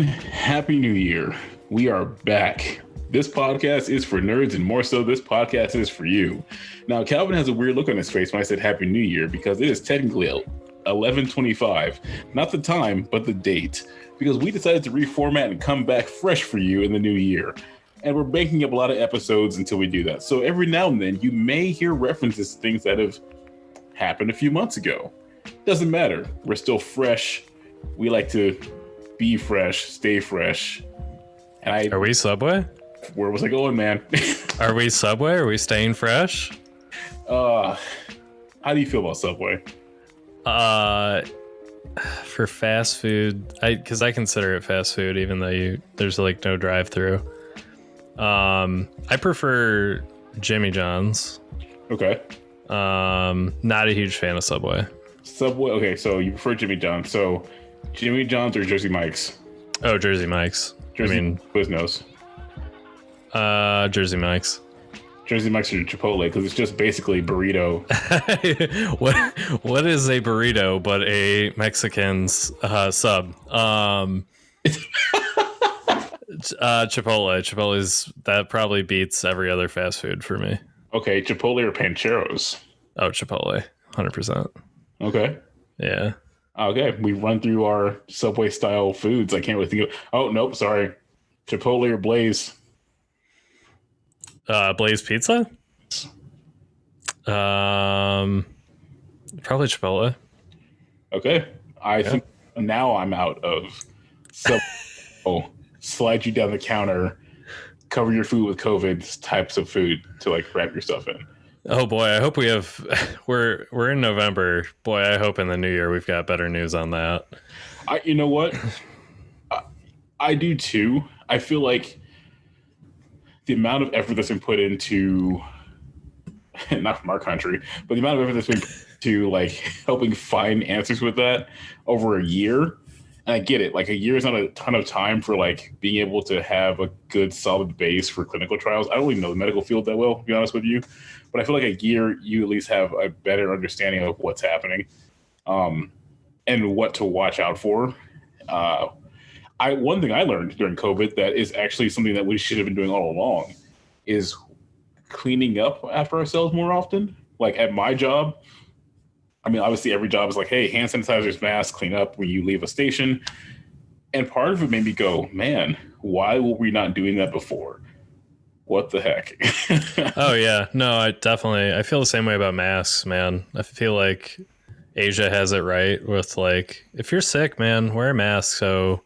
Happy New Year. We are back. This podcast is for nerds, and more so, this podcast is for you. Now, Calvin has a weird look on his face when I said Happy New Year because it is technically 11/25. Not the time, but the date. Because we decided to reformat and come back fresh for you in the new year. And we're banking up a lot of episodes until we do that. So every now and then, you may hear references to things that have happened a few months ago. Doesn't matter. We're still fresh. We like to be fresh, stay fresh. And Are we Subway? Where was I going, man? Are we Subway? Are we staying fresh? How do you feel about Subway? For fast food, because I consider it fast food, even though there's like no drive-through. I prefer Jimmy John's. Okay. Not a huge fan of Subway. Subway. Okay, so you prefer Jimmy John's. So Jimmy John's or Jersey Mike's? Oh, Jersey Mike's. Quiznos. Jersey Mike's. Jersey Mike's or Chipotle, because it's just basically burrito. What is a burrito but a Mexican sub? Chipotle's that probably beats every other fast food for me. Okay, Chipotle or Pancheros? Oh, Chipotle, 100%. Okay. Yeah. Okay, we run through our Subway style foods. I can't really think of. Oh nope, sorry. Chipotle or Blaze? Blaze Pizza? Probably Chipotle. Okay. I think now I'm out of Subway. Slide you down the counter, cover your food with COVID types of food to like wrap yourself in. Oh boy, I hope we have. We're in November. Boy, I hope in the new year we've got better news on that. You know what? I do too. I feel like the amount of effort that's been put into, not from our country, but the amount of effort that's been put to like helping find answers with that over a year. And I get it. Like a year is not a ton of time for like being able to have a good solid base for clinical trials. I don't really know the medical field that well, to be honest with you. But I feel like a year, you at least have a better understanding of what's happening and what to watch out for. One thing I learned during COVID that is actually something that we should have been doing all along is cleaning up after ourselves more often. Like at my job, I mean, obviously every job is like, hey, hand sanitizers, mask, clean up when you leave a station. And part of it made me go, man, why were we not doing that before? What the heck? Oh, yeah. No, I feel the same way about masks, man. I feel like Asia has it right with like, if you're sick, man, wear a mask so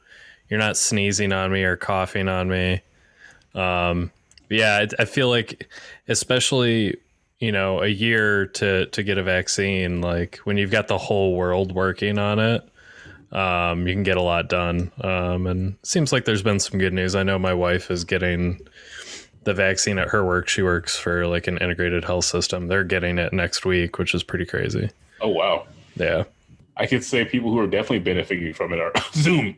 you're not sneezing on me or coughing on me. Yeah, I feel like especially, you know, a year to get a vaccine, like when you've got the whole world working on it, you can get a lot done. And it seems like there's been some good news. I know my wife is getting the vaccine at her work. She works for like an integrated health system. They're getting it next week, which is pretty crazy. Oh, wow. Yeah. I could say people who are definitely benefiting from it are Zoom.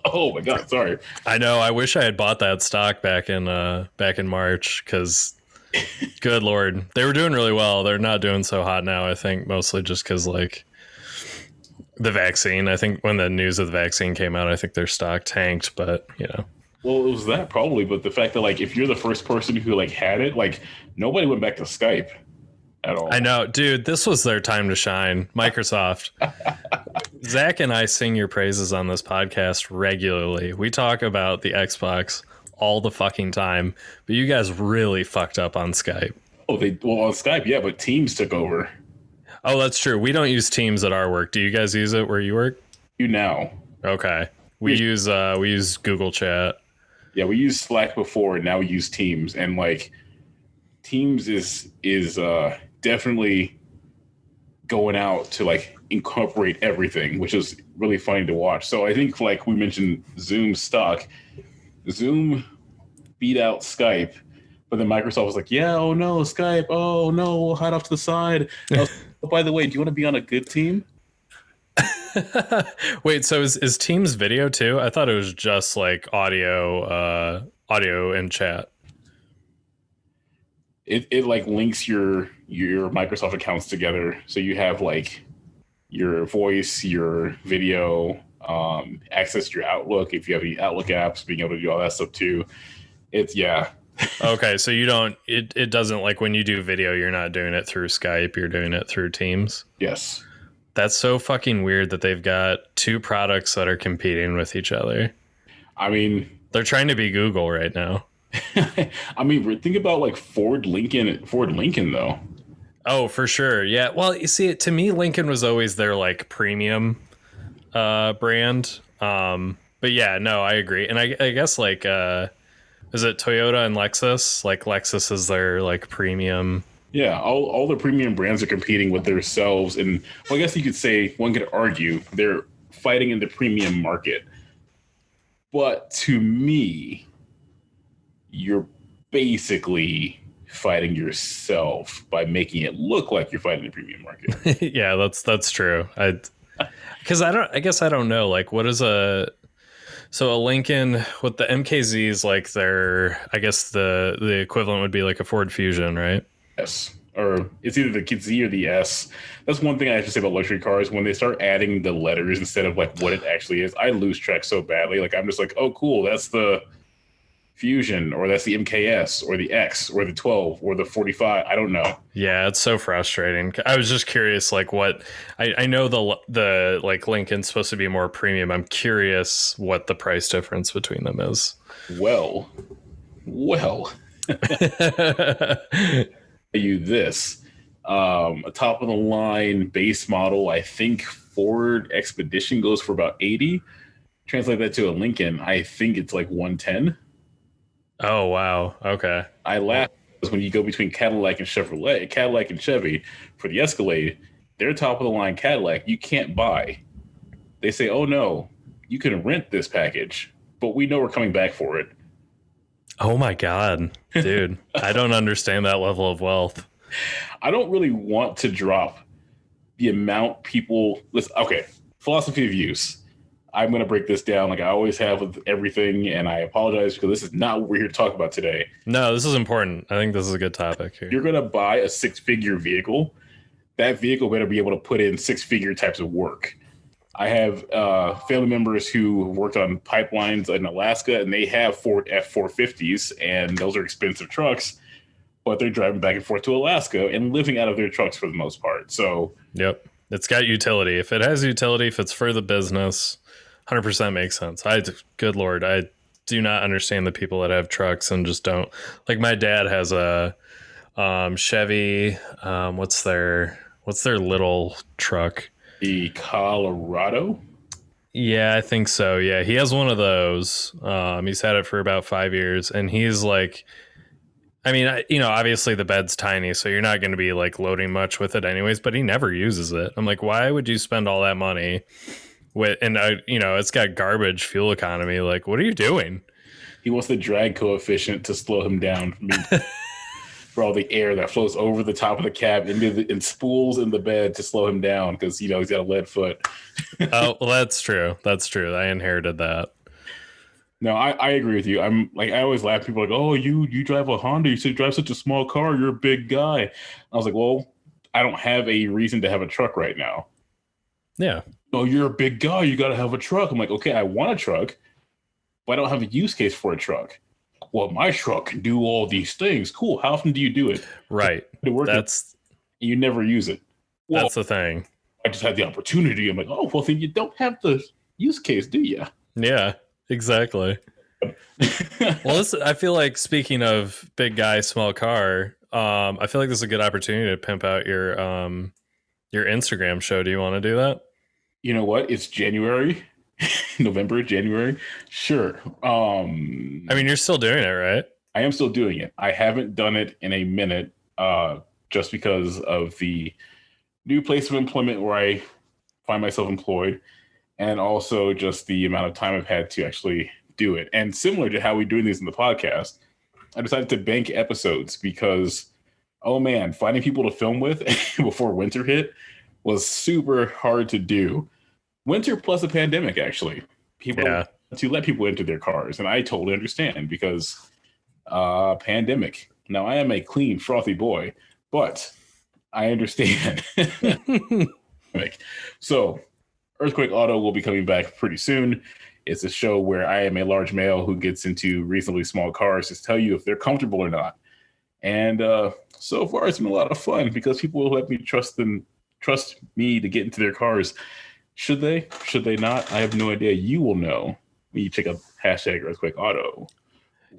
Oh my God. Sorry. I know. I wish I had bought that stock back in March because good Lord, they were doing really well. They're not doing so hot now. I think mostly just because like the vaccine, I think when the news of the vaccine came out, I think their stock tanked, but you know. Well, it was that probably, but the fact that like if you're the first person who like had it, like nobody went back to Skype at all. I know, dude, this was their time to shine. Microsoft. Zach and I sing your praises on this podcast regularly. We talk about the Xbox all the fucking time, but you guys really fucked up on Skype. Oh, on Skype, yeah, but Teams took over. Oh, that's true. We don't use Teams at our work. Do you guys use it where you work? You now. Okay. We use Google Chat. Yeah, we used Slack before, and now we use Teams, and like Teams is definitely going out to like incorporate everything, which is really funny to watch. So I think like we mentioned Zoom stock. Zoom beat out Skype, but then Microsoft was like, yeah, oh no, Skype, oh no, we'll hide off to the side. Oh, by the way, do you want to be on a good team? Wait, so is Teams video too? I thought it was just like audio and chat. It like links your Microsoft accounts together, so you have like your voice, your video, access your Outlook if you have any Outlook apps, being able to do all that stuff too. It's Okay, so you don't. It doesn't, like, when you do video, you're not doing it through Skype. You're doing it through Teams. Yes. That's so fucking weird that they've got two products that are competing with each other. I mean, they're trying to be Google right now. I mean, think about like Ford Lincoln though. Oh, for sure. Yeah. Well, you see, to me, Lincoln was always their like premium brand. But yeah, no, I agree. And I guess like, is it Toyota and Lexus? Like Lexus is their like premium. Yeah, all the premium brands are competing with themselves, and well, I guess you could say, one could argue they're fighting in the premium market. But to me, you're basically fighting yourself by making it look like you're fighting the premium market. Yeah, that's true. I guess I don't know. Like, what is a Lincoln with the MKZs? Like, I guess the equivalent would be like a Ford Fusion, right? Yes, or it's either the Z or the S. That's one thing I have to say about luxury cars. When they start adding the letters instead of like what it actually is, I lose track so badly. Like, I'm just like, oh, cool, that's the Fusion, or that's the MKS, or the X, or the 12, or the 45. I don't know. Yeah, it's so frustrating. I was just curious, like, what I know the like Lincoln's supposed to be more premium. I'm curious what the price difference between them is. Well. You this a top of the line base model, I think Ford Expedition goes for about 80. Translate that to a Lincoln, I think it's like 110. Oh wow, okay. I laugh because when you go between Cadillac and Chevy for the Escalade, their top of the line Cadillac you can't buy. They say, oh no, you can rent this package, but we know we're coming back for it. Oh my God, dude. I don't understand that level of wealth. I don't really want to drop the amount people listen. Okay, philosophy of use. I'm going to break this down like I always have with everything, and I apologize because this is not what we're here to talk about today. No, this is important. I think this is a good topic here. You're going to buy a 6-figure vehicle. That vehicle better be able to put in 6-figure types of work. I have family members who worked on pipelines in Alaska, and they have Ford F-450s, and those are expensive trucks, but they're driving back and forth to Alaska and living out of their trucks for the most part. So, yep, it's got utility. If it has utility, if it's for the business, 100% makes sense. Good Lord, I do not understand the people that have trucks and just don't. Like, my dad has a Chevy. What's their little truck? The Colorado? Yeah, I think so. Yeah, he has one of those. He's had it for about 5 years, and he's like, I mean, obviously the bed's tiny, so you're not going to be like loading much with it anyways, but he never uses it. I'm like, why would you spend all that money and it's got garbage fuel economy. Like, what are you doing? He wants the drag coefficient to slow him down for all the air that flows over the top of the cab and spools in the bed to slow him down because he's got a lead foot. Oh, well, that's true. I inherited that. No, I agree with you. I'm like, I always laugh. People are like, oh, you drive a Honda. You drive such a small car. You're a big guy. I was like, well, I don't have a reason to have a truck right now. Yeah. Oh, you're a big guy. You got to have a truck. I'm like, okay, I want a truck, but I don't have a use case for a truck. Well, my truck can do all these things. Cool. How often do you do it? Right. You never use it. Well, that's the thing. I just had the opportunity. I'm like, oh, well, then you don't have the use case, do you? Yeah, exactly. Well, I feel like, speaking of big guy, small car, I feel like this is a good opportunity to pimp out your Instagram show. Do you want to do that? You know what? It's January. January. Sure. I mean, you're still doing it, right? I am still doing it. I haven't done it in a minute, just because of the new place of employment where I find myself employed, and also just the amount of time I've had to actually do it. And similar to how we're doing these in the podcast, I decided to bank episodes because, oh man, finding people to film with before winter hit was super hard to do. Winter plus a pandemic, actually. To let people into their cars. And I totally understand because pandemic. Now, I am a clean, frothy boy, but I understand. So Earthquake Auto will be coming back pretty soon. It's a show where I am a large male who gets into reasonably small cars to tell you if they're comfortable or not. And so far, it's been a lot of fun because people will let me trust me to get into their cars. Should they? Should they not? I have no idea. You will know when you check out hashtag Earthquake Auto.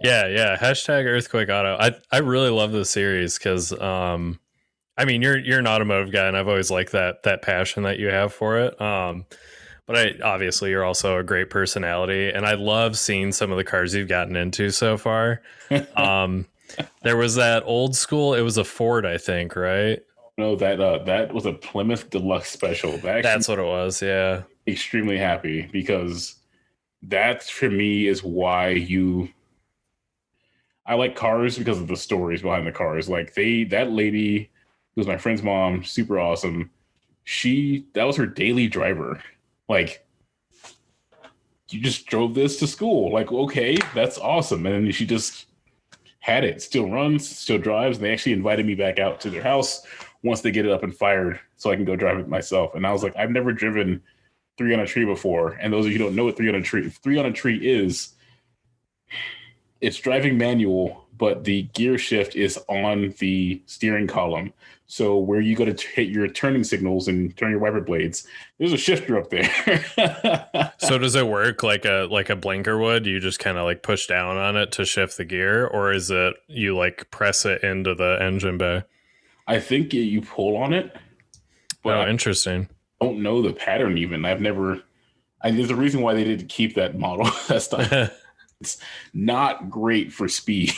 Yeah. Hashtag Earthquake Auto. I really love this series because I mean you're an automotive guy, and I've always liked that passion that you have for it. But obviously you're also a great personality, and I love seeing some of the cars you've gotten into so far. There was that old school. It was a Ford, I think, right? No, that was a Plymouth Deluxe Special. That's what it was. Yeah. Extremely happy because that for me is why I like cars because of the stories behind the cars. Like that lady who was my friend's mom, super awesome. That was her daily driver. Like, you just drove this to school. Like, okay, that's awesome. And then she just had it, still runs, still drives. And they actually invited me back out to their house once they get it up and fired so I can go drive it myself. And I was like, I've never driven 3 on a tree before. And those of you who don't know what 3 on a tree, 3 on a tree is, it's driving manual, but the gear shift is on the steering column. So where you go to hit your turning signals and turn your wiper blades, there's a shifter up there. So does it work like a blinker would? You just kind of like push down on it to shift the gear, or is it you like press it into the engine bay? I think you pull on it. But interesting. I don't know the pattern even. There's a reason why they didn't keep that model. That's not. It's not great for speed.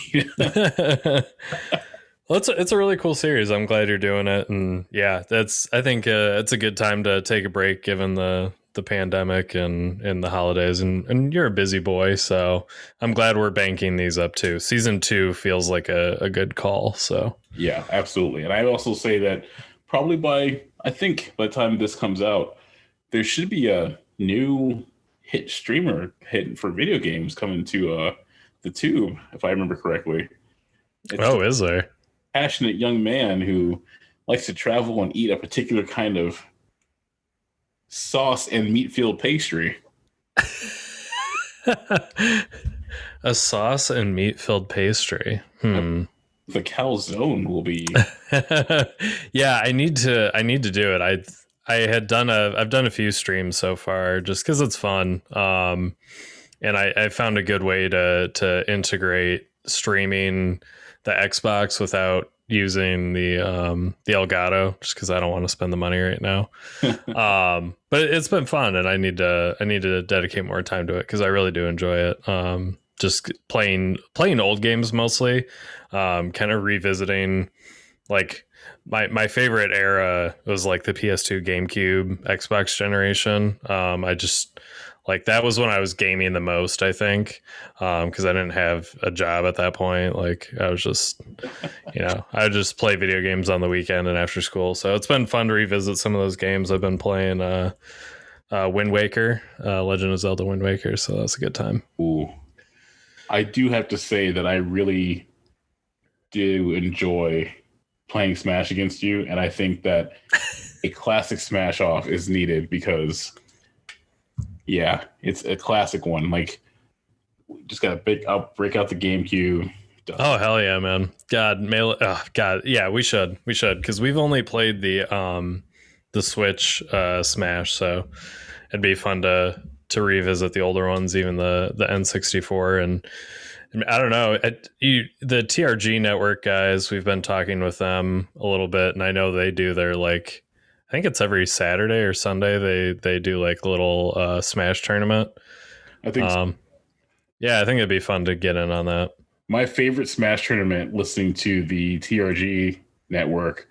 Well, it's a really cool series. I'm glad you're doing it, and yeah, I think it's a good time to take a break given the pandemic and the holidays, and you're a busy boy, so I'm glad we're banking these up too. Season 2 feels like a good call. So yeah, absolutely. And I also say that probably by the time this comes out, there should be a new hit streamer hit for video games coming to the tube, if I remember correctly. Is there? Passionate young man who likes to travel and eat a particular kind of sauce and meat-filled pastry. A sauce and meat-filled pastry. The calzone will be. Yeah, I need to do it. I've done a few streams so far just because it's fun. And I found a good way to integrate streaming the Xbox without using the Elgato, just because I don't want to spend the money right now. But it's been fun, and I need to dedicate more time to it because I really do enjoy it. Just playing old games mostly, kind of revisiting like my favorite era was like the PS2, GameCube, Xbox generation. I just like that was when I was gaming the most, I think, because I didn't have a job at that point. Like I was just, I would just play video games on the weekend and after school. So it's been fun to revisit some of those games. I've been playing Wind Waker, Legend of Zelda Wind Waker. So that's a good time. Ooh, I do have to say that I really do enjoy playing Smash against you, and I think that a classic Smash off is needed because, yeah, it's a classic one. Like, just gotta break out the GameCube. Oh hell yeah, man! God, yeah, we should because we've only played the Switch Smash, so it'd be fun to revisit the older ones, even the N64 and I don't know. The TRG network guys, we've been talking with them a little bit, and I know they do their like, I think it's every Saturday or Sunday they do like a little Smash tournament. I think so. Yeah, I think it'd be fun to get in on that. My favorite Smash tournament, listening to the TRG network,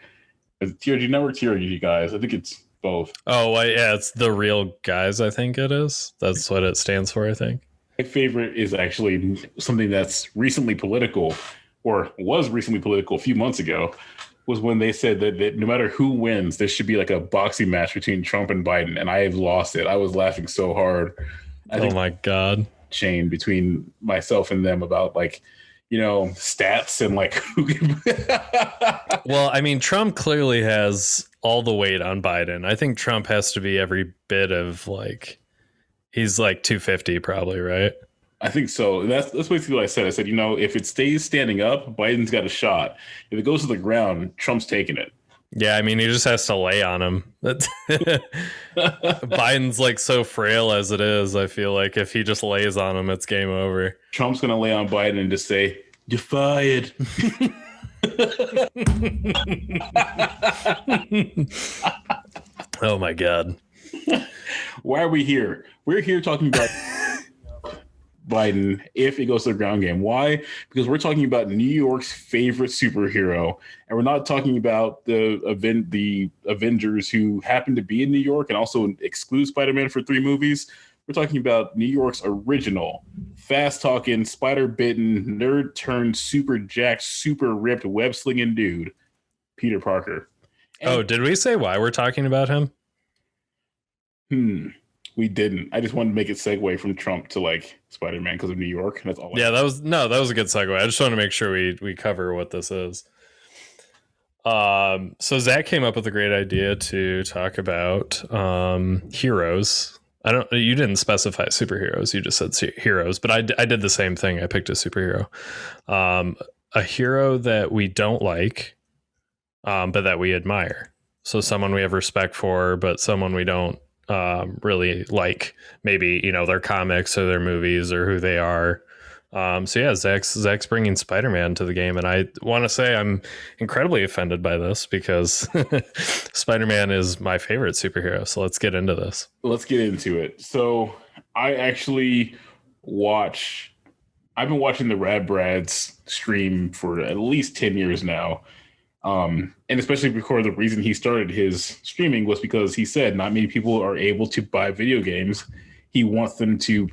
TRG guys. I think it's both. Oh, well, yeah, it's the real guys. I think it is. That's what it stands for, I think. My favorite is actually something that's recently political, or was recently political a few months ago, was when they said that no matter who wins, there should be like a boxing match between Trump and Biden, and I have lost it. I was laughing so hard. Oh my God. Chain between myself and them about like, stats and like who can... Well, I mean, Trump clearly has all the weight on Biden. I think Trump has to be every bit of like he's like 250 probably, right? I think so. That's basically what I said. I said, if it stays standing up, Biden's got a shot. If it goes to the ground, Trump's taking it. Yeah, I mean, he just has to lay on him. Biden's like so frail as it is. I feel like if he just lays on him, it's game over. Trump's gonna lay on Biden and just say, "You're fired." Oh my God. Why are we here? We're here talking about Biden if it goes to the ground game. Why? Because we're talking about New York's favorite superhero, and we're not talking about the Avengers who happen to be in New York and also exclude Spider-Man for 3 movies. We're talking about New York's original, fast-talking, spider-bitten, nerd-turned, super jacked, super ripped, web-slinging dude, Peter Parker. And did we say why we're talking about him? We didn't. I just wanted to make it segue from Trump to like Spider-Man because of New York. That's all. Yeah, that was a good segue. I just want to make sure we cover what this is. So Zach came up with a great idea to talk about heroes. You didn't specify superheroes. You just said heroes, but I did the same thing. I picked a superhero, a hero that we don't like, but that we admire. So someone we have respect for, but someone we don't really like, maybe their comics or their movies or who they are. So yeah, Zach's bringing Spider-Man to the game, and I want to say I'm incredibly offended by this because Spider-Man is my favorite superhero. So let's get into this. Let's get into it. So I actually I've been watching the Rad Brads stream for at least 10 years now. And especially because the reason he started his streaming was because he said not many people are able to buy video games. He wants them to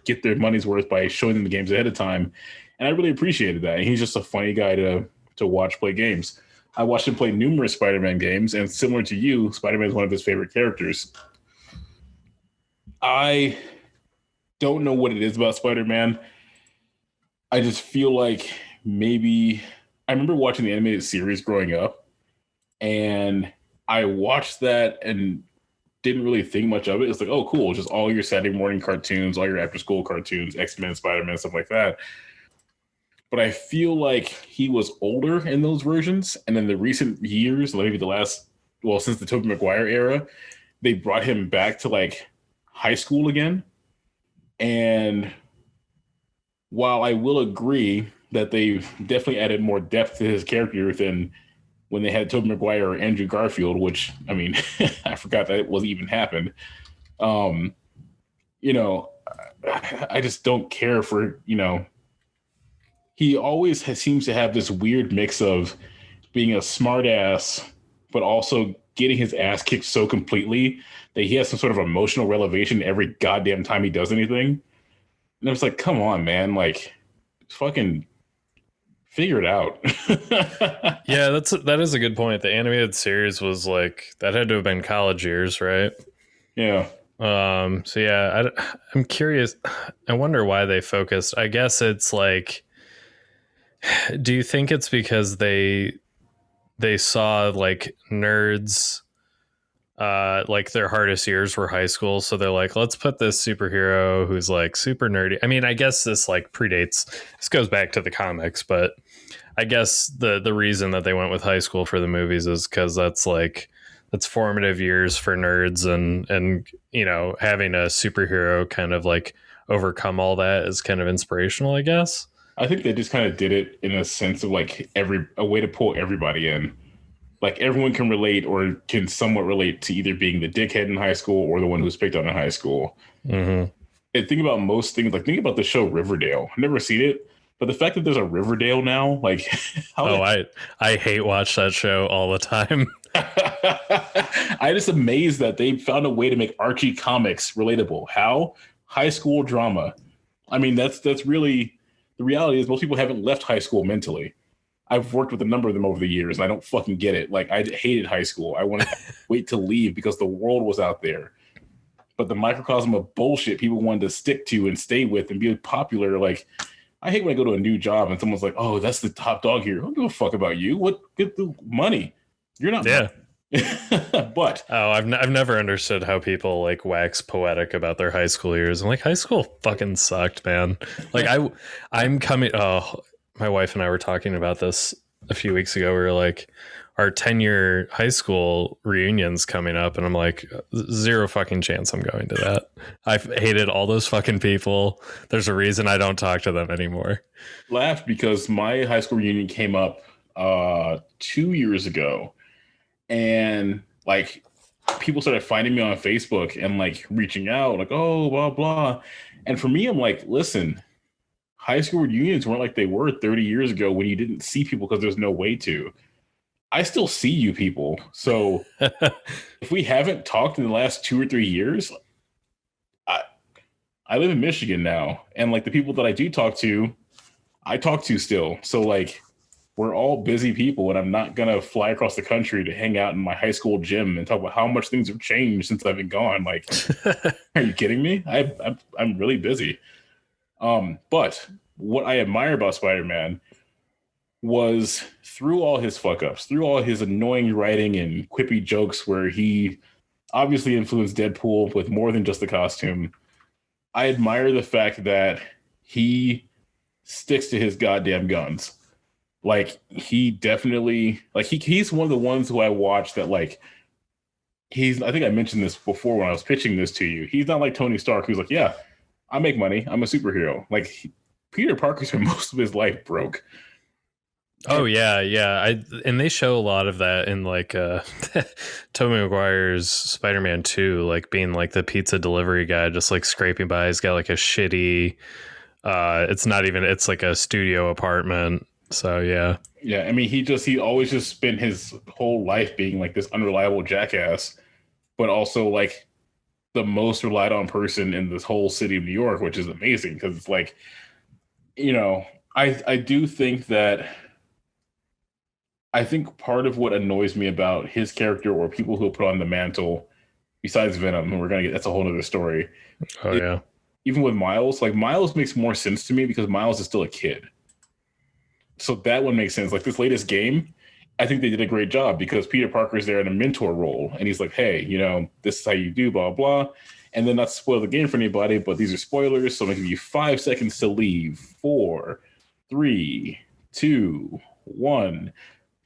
get their money's worth by showing them the games ahead of time. And I really appreciated that. And he's just a funny guy to watch play games. I watched him play numerous Spider-Man games, and similar to you, Spider-Man is one of his favorite characters. I don't know what it is about Spider-Man. I just feel like maybe I remember watching the animated series growing up, and I watched that and didn't really think much of it. It's like, oh, cool. Just all your Saturday morning cartoons, all your after school cartoons, X-Men, Spider-Man, stuff like that. But I feel like he was older in those versions. And in the recent years, maybe since the Tobey Maguire era, they brought him back to like high school again. And while I will agree that they've definitely added more depth to his character than when they had Tobey Maguire or Andrew Garfield, which, I mean, I forgot that it wasn't even happened. I just don't care for, he always seems to have this weird mix of being a smart ass, but also getting his ass kicked so completely that he has some sort of emotional relevation every goddamn time he does anything. And I was like, come on, man, like fucking figure it out. Yeah, that is a good point. The animated series was like that had to have been college years, right? Yeah. So yeah, I'm curious. I wonder why they focused. I guess it's like, do you think it's because they saw like nerds, like their hardest years were high school, so they're like, let's put this superhero who's like super nerdy. I mean, I guess this like predates. This goes back to the comics, but I guess the reason that they went with high school for the movies is because that's formative years for nerds, and having a superhero kind of like overcome all that is kind of inspirational, I guess. I think they just kind of did it in a sense of like a way to pull everybody in. Like everyone can relate or can somewhat relate to either being the dickhead in high school or the one who's picked on in high school. Mm-hmm. And think about most things, like think about the show Riverdale. I've never seen it, but the fact that there's a Riverdale now, like I hate watch that show all the time. I just amazed that they found a way to make Archie comics relatable. How? High school drama. I mean, that's really the reality is most people haven't left high school mentally. I've worked with a number of them over the years, and I don't fucking get it. Like, I hated high school. I wanted to wait to leave because the world was out there. But the microcosm of bullshit people wanted to stick to and stay with and be popular, like, I hate when I go to a new job and someone's like, oh, that's the top dog here. I don't give a fuck about you. Get the money. You're not. Yeah. But Oh, I've never understood how people like wax poetic about their high school years. I'm like, high school fucking sucked, man. Like I'm coming. Oh, my wife and I were talking about this a few weeks ago. We were like, our 10-year high school reunions coming up, and I'm like, zero fucking chance I'm going to that. I've hated all those fucking people. There's a reason I don't talk to them anymore. laughed because my high school reunion came up 2 years ago, and like people started finding me on Facebook and like reaching out, like, oh, blah blah. And for me, I'm like, listen, high school reunions weren't like they were 30 years ago when you didn't see people because there's no way to. I still see you people. So if we haven't talked in the last 2 or 3 years, I I live in Michigan now, and like the people that I do talk to, I talk to still. So like we're all busy people, and I'm not gonna fly across the country to hang out in my high school gym and talk about how much things have changed since I've been gone. Like, are you kidding me? I'm really busy. But what I admire about Spider-Man was through all his fuck ups, through all his annoying writing and quippy jokes, where he obviously influenced Deadpool with more than just the costume. I admire the fact that he sticks to his goddamn guns. Like he definitely like he's one of the ones who I watch that like he's I think I mentioned this before when I was pitching this to you. He's not like Tony Stark who's like, yeah, I make money. I'm a superhero. Like Peter Parker spent most of his life broke. Oh yeah, yeah. And they show a lot of that in like Tobey Maguire's Spider-Man 2, like being like the pizza delivery guy, just like scraping by. He's got like a shitty it's like a studio apartment. So yeah. Yeah, I mean he always just spent his whole life being like this unreliable jackass, but also like the most relied on person in this whole city of New York, which is amazing because it's like, I do think that I think part of what annoys me about his character or people who put on the mantle, besides Venom, and that's a whole other story. Oh yeah. Even with Miles, like Miles makes more sense to me because Miles is still a kid. So that one makes sense. Like this latest game, I think they did a great job because Peter Parker's there in a mentor role. And he's like, hey, this is how you do, blah, blah. And then not to spoil the game for anybody, but these are spoilers. So I'm going to give you 5 seconds to leave. 4, 3, 2, 1.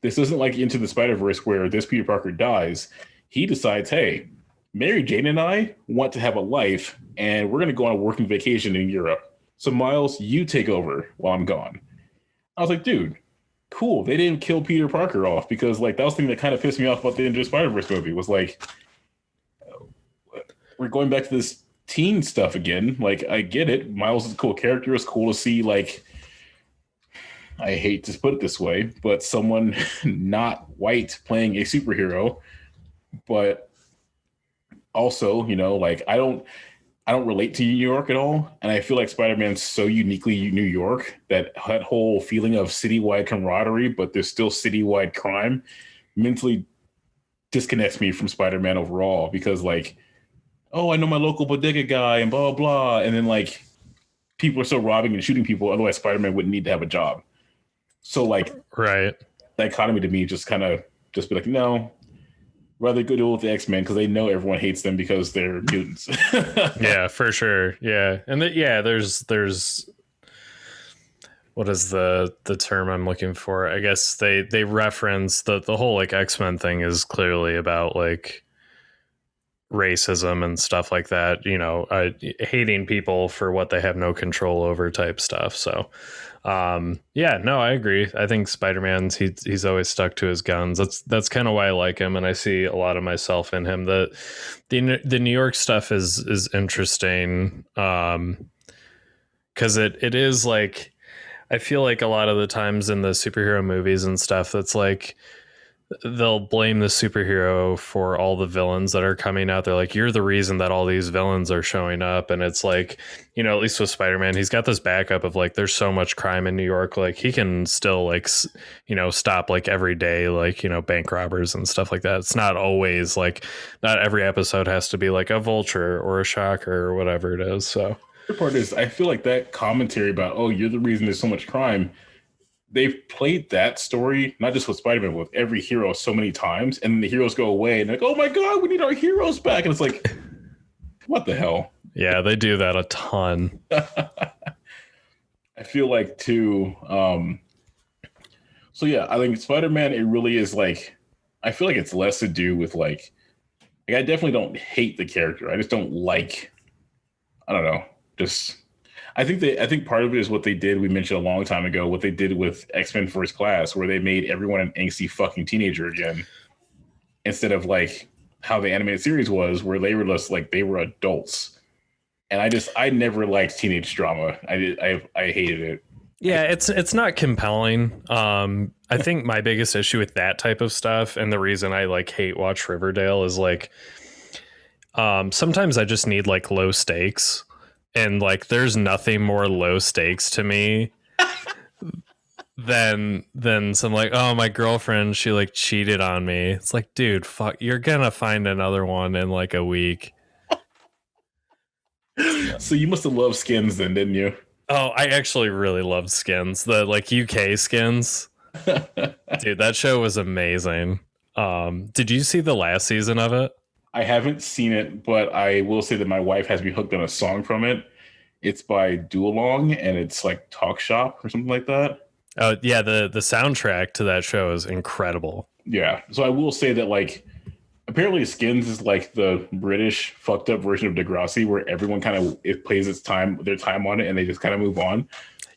This isn't like Into the Spider-Verse where this Peter Parker dies. He decides, hey, Mary Jane and I want to have a life, and we're going to go on a working vacation in Europe. So Miles, you take over while I'm gone. I was like, dude, cool. They didn't kill Peter Parker off because like that was the thing that kind of pissed me off about the Into the Spider-Verse movie was like, we're going back to this teen stuff again. Like, I get it. Miles is a cool character. It's cool to see like, I hate to put it this way, but someone not white playing a superhero. But also, like I don't relate to New York at all. And I feel like Spider-Man's so uniquely New York that whole feeling of citywide camaraderie, but there's still citywide crime mentally disconnects me from Spider-Man overall because like, oh, I know my local bodega guy and blah, blah, blah. And then like people are still robbing and shooting people. Otherwise Spider-Man wouldn't need to have a job. So like, right. Dichotomy to me just kind of just be like, no, rather go deal with the X-Men because they know everyone hates them because they're mutants. Yeah, for sure. Yeah. And there's what is the term I'm looking for? I guess they reference the whole like X-Men thing is clearly about like racism and stuff like that, hating people for what they have no control over type stuff. So yeah, no, I agree. I think Spider-Man's he's always stuck to his guns. That's kind of why I like him, and I see a lot of myself in him. The New York stuff is interesting because it is like I feel like a lot of the times in the superhero movies and stuff that's like they'll blame the superhero for all the villains that are coming out. They're like, you're the reason that all these villains are showing up. And it's like, at least with Spider-Man, he's got this backup of like, there's so much crime in New York. Like he can still like, stop like every day, like, bank robbers and stuff like that. It's not always like, not every episode has to be like a Vulture or a Shocker or whatever it is. So the part is, I feel like that commentary about, oh, you're the reason there's so much crime, they've played that story, not just with Spider-Man, with every hero so many times, and the heroes go away, and they're like, oh my god, we need our heroes back. And it's like, what the hell? Yeah, they do that a ton. I feel like too. So yeah, I think Spider-Man, it really is like, I feel like it's less to do with like I definitely don't hate the character. I just don't like, I don't know, just I think part of it is what they did. We mentioned a long time ago what they did with X-Men First Class, where they made everyone an angsty fucking teenager again, instead of like how the animated series was, where they were just like they were adults. And I never liked teenage drama. I hated it. Yeah, it's not compelling. I think my biggest issue with that type of stuff, and the reason I like hate watch Riverdale, is like sometimes I just need like low stakes, and like there's nothing more low stakes to me than some like, oh, my girlfriend, she like cheated on me. It's like, dude, fuck, you're gonna find another one in like a week. So you must have loved Skins then, didn't you? Oh, I actually really loved Skins. The like UK Skins. Dude, that show was amazing. Did you see the last season of it? I haven't seen it, but I will say that my wife has me hooked on a song from it. It's by Duolong, and it's like Talk Shop or something like that. Oh yeah, the soundtrack to that show is incredible. Yeah. So I will say that like apparently Skins is like the British fucked up version of Degrassi, where everyone kind of it plays their time on it, and they just kind of move on.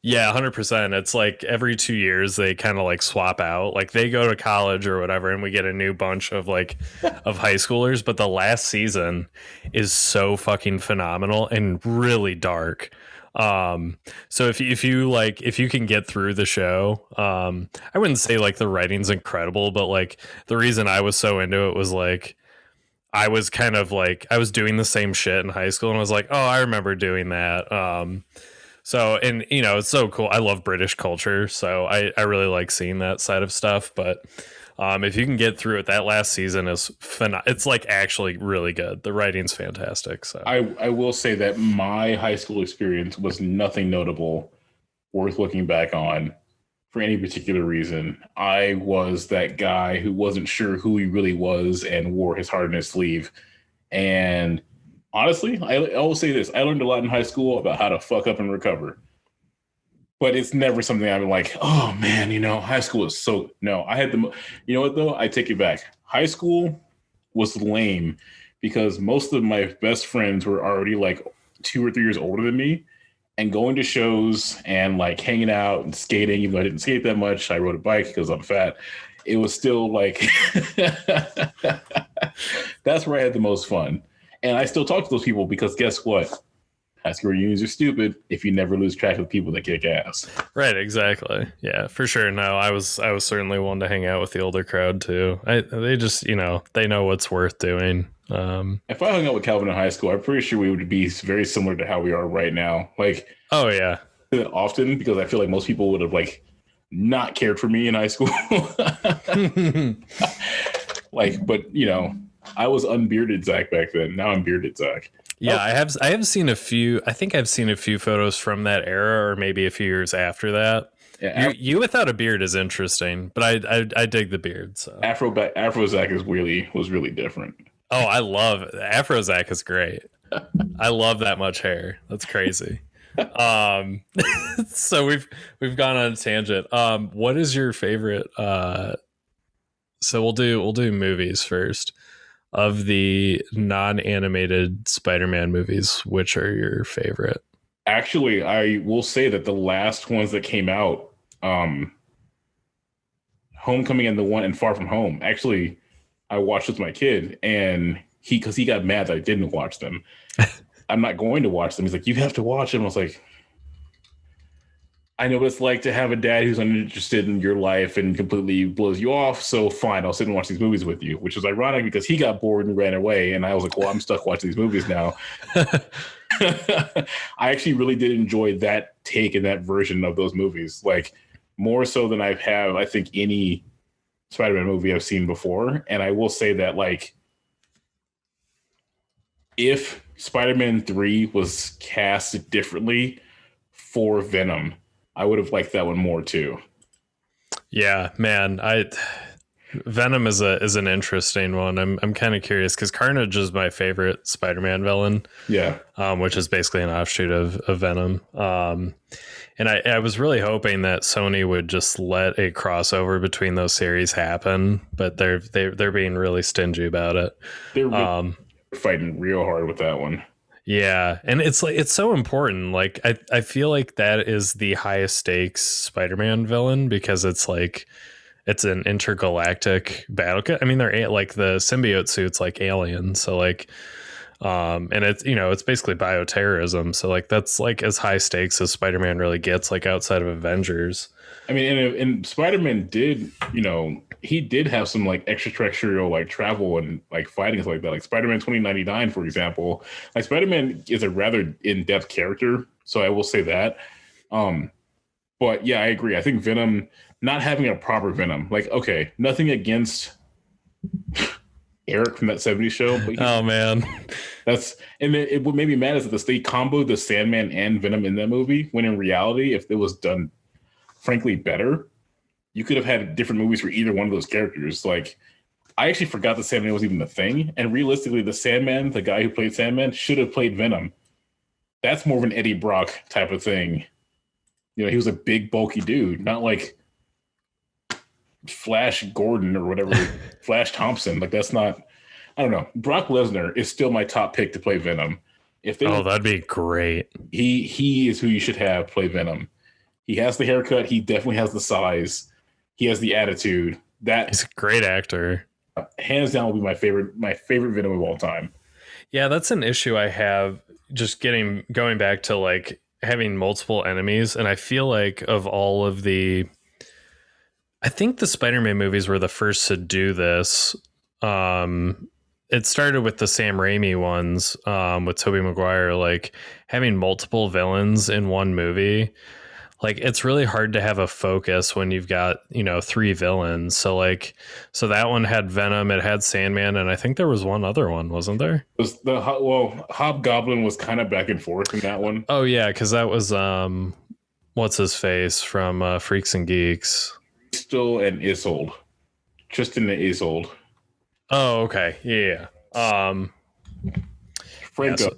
Yeah, 100%. It's like every 2 years they kind of like swap out. Like they go to college or whatever, and we get a new bunch of like of high schoolers. But the last season is so fucking phenomenal and really dark. So if you can get through the show, I wouldn't say like the writing's incredible, but like the reason I was so into it was like I was kind of like I was doing the same shit in high school, and I was like, oh, I remember doing that. So, and you know, it's so cool. I love British culture, so I really like seeing that side of stuff. But if you can get through it, that last season is it's like actually really good. The writing's fantastic. So I will say that my high school experience was nothing notable worth looking back on for any particular reason. I was that guy who wasn't sure who he really was and wore his heart on his sleeve. And honestly, I will say this. I learned a lot in high school about how to fuck up and recover. But it's never something I'm like, oh man, you know, high school is so, no, I had the, you know what though? I take it back. High school was lame because most of my best friends were already like 2 or 3 years older than me, and going to shows and like hanging out and skating, even though I didn't skate that much, I rode a bike because I'm fat. It was still like, that's where I had the most fun. And I still talk to those people because guess what? High school reunions are stupid if you never lose track of people that kick ass. Right, exactly. Yeah, for sure. No, I was certainly one to hang out with the older crowd too. They just, you know, they know what's worth doing. If I hung out with Calvin in high school, I'm pretty sure we would be very similar to how we are right now. Like, oh yeah, often, because I feel like most people would have like not cared for me in high school. Like, but you know, I was unbearded Zach back then. Now I'm bearded Zach. Yeah, I have seen a few. I think I've seen a few photos from that era, or maybe a few years after that. Yeah, you without a beard is interesting, but I dig the beard. So Afro Zach was really different. Oh, I love Afro Zach is great. I love that much hair. That's crazy. So we've gone on a tangent. What is your favorite? So we'll do movies first. Of the non-animated Spider-Man movies, which are your favorite? Actually, I will say that the last ones that came out, Homecoming and the one and Far From Home, actually, I watched with my kid, and because he got mad that I didn't watch them. I'm not going to watch them. He's like, you have to watch them. I was like, I know what it's like to have a dad who's uninterested in your life and completely blows you off. So fine, I'll sit and watch these movies with you, which is ironic because he got bored and ran away. And I was like, well, I'm stuck watching these movies now. I actually really did enjoy that take and that version of those movies, like more so than I think, any Spider-Man movie I've seen before. And I will say that, like, if Spider-Man 3 was cast differently for Venom, I would have liked that one more too. Yeah, man. Venom is an interesting one. I'm kind of curious because Carnage is my favorite Spider-Man villain, Yeah. which is basically an offshoot of Venom. And I was really hoping that Sony would just let a crossover between those series happen, but they're being really stingy about it. They're really Um, fighting real hard with that one. yeah, and it's like it's so important. Like I feel like that is the highest stakes Spider-Man villain because it's like it's an intergalactic battle. I mean, they're like the symbiote suits like aliens, so like and it's it's basically bioterrorism, so like that's like as high stakes as Spider-Man really gets, like outside of Avengers. I mean, and Spider-Man did, he did have some like extraterrestrial like travel and like fighting like that. Like Spider-Man 2099, for example. Like Spider-Man is a rather in-depth character, so I will say that. But yeah, I agree. I think Venom not having a proper Venom, like okay, nothing against Eric from that 70s show, but Oh man. what made me mad is that they comboed the Sandman and Venom in that movie, when in reality, if it was done frankly better, you could have had different movies for either one of those characters. Like, I actually forgot the Sandman was even a thing, and realistically, the Sandman, the guy who played Sandman, should have played Venom. That's more of an Eddie Brock type of thing. He was a big, bulky dude, not like Flash Gordon or whatever, Flash Thompson. Like, that's not. I don't know. Brock Lesnar is still my top pick to play Venom. That'd be great. He is who you should have play Venom. He has the haircut. He definitely has the size. He has the attitude. He's a great actor. Hands down will be my favorite Venom of all time. Yeah, that's an issue I have. Just going back to like having multiple enemies, and I feel like of all of I think the Spider-Man movies were the first to do this. It started with the Sam Raimi ones, with Tobey Maguire, like having multiple villains in one movie. Like it's really hard to have a focus when you've got, 3 villains. So that one had Venom, it had Sandman, and I think there was one other one, wasn't there? Hobgoblin was kind of back and forth in that one. Oh yeah, because that was what's his face from Freaks and Geeks. Still and Isolde. Tristan and Isolde. Oh, okay. Yeah. Franco.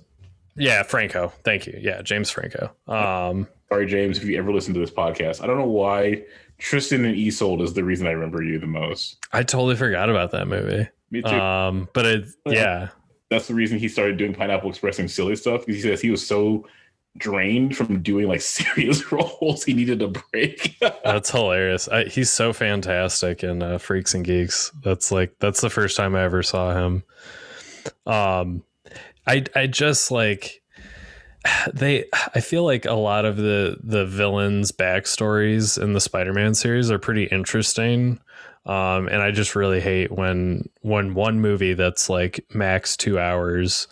Yeah, Franco. Thank you. Yeah, James Franco. Sorry, James, if you ever listen to this podcast. I don't know why Tristan and Isolde is the reason I remember you the most. I totally forgot about that movie. Me too. But yeah. That's the reason he started doing Pineapple Express and silly stuff, because he says he was so drained from doing like serious roles he needed a break. That's hilarious. He's so fantastic in Freaks and Geeks. That's the first time I ever saw him. I just like I feel like a lot of the villains' backstories in the Spider-Man series are pretty interesting. And I just really hate when one movie that's like max 2 hours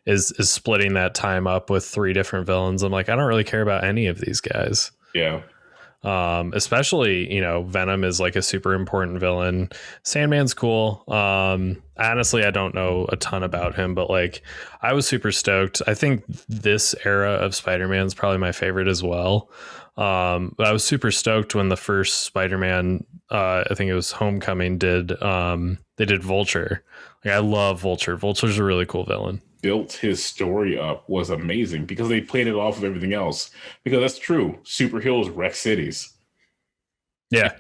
is splitting that time up with 3 different villains. I'm like, I don't really care about any of these guys. Yeah. Especially, Venom is like a super important villain. Sandman's cool. Honestly, I don't know a ton about him, but like I was super stoked. I think this era of Spider-Man is probably my favorite as well. But I was super stoked when the first Spider-Man, I think it was Homecoming, they did Vulture. Like I love Vulture. Vulture's a really cool villain. Built his story up was amazing because they played it off of everything else. Because that's true. Superheroes wreck cities. Yeah.